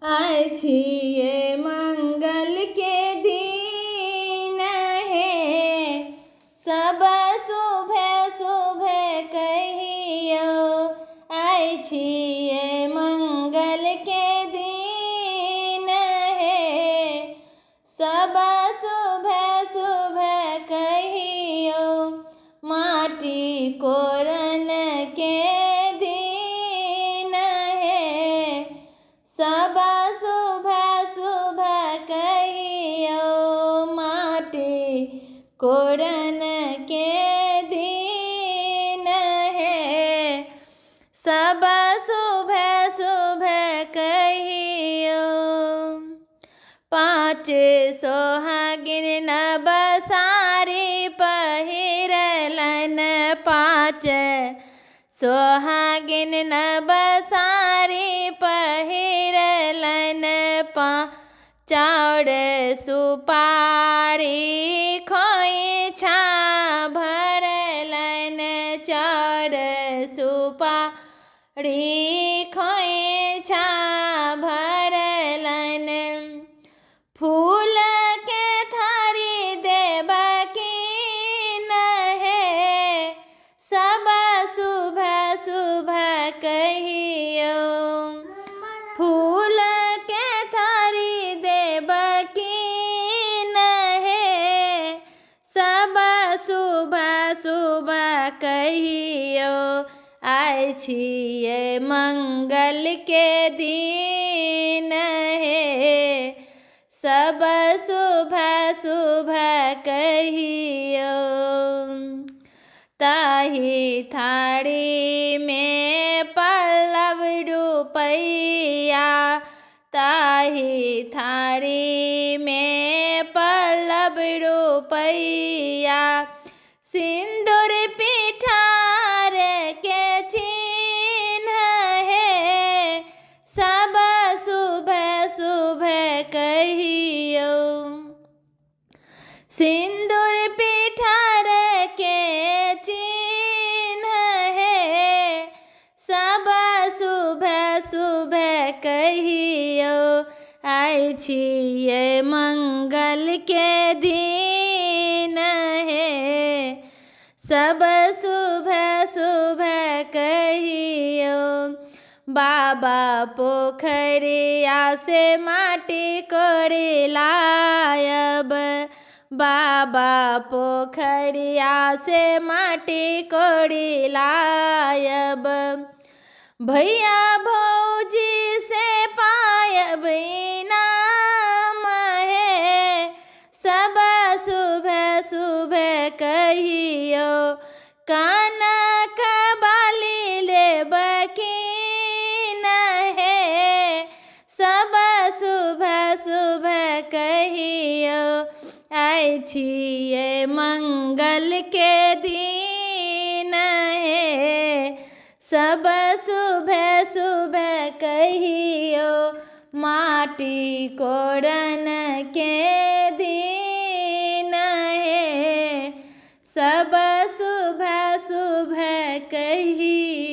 आय छिये मंगल के दिन हे, सब शुभे शुभे कहियो। आय छिये मंगल के दिन हे, सब शुभे शुभे कहियो। माटी कोरन के दिन हे, सब शुभे शुभे कहियो। माटी कोरन के दिन हे, सब शुभे शुभे कहियो। पाँच सोहागिन नव साड़ी पहिरलन, पाँच सोहागिन नव साड़ी पहिरलन। चाउर सुपारी खोइछा भरलन, चाउर सुपारी खोइछा भरलन। फूल के थारी देबकीन हे, सब शुभे शुभे कहियो। फूल के थारी देबकीन हे, सब शुभे शुभे कहियो। आय छिये मंगल के दिन हे, सब शुभे शुभे कहियो। ताही थारी में पल्लव रुपैया, ताही थारी में पल्लव रुपैया। सिंदूर पिठार के चिन्ह हे, सब शुभे शुभे कहियो। सिंदूर पिठार के चिन्ह हे, सब शुभे शुभे कहियो। आय छिये मंगल के दिन हे, सब शुभे शुभे कहियो। बाबा पोखरिया से माटी कोरि लायब, बाबा पोखरिया से माटी कोरि लायब। भैया भौजी से पायब इनाम हे, सब शुभे शुभे कहियो। कानक बाली लेबकीन हे, सब शुभे शुभे कहियो। आय छिये मंगल के दिन हे, सब शुभे शुभे कहियो। माटी कोरन के दिन हे, सब शुभे शुभे कहियो।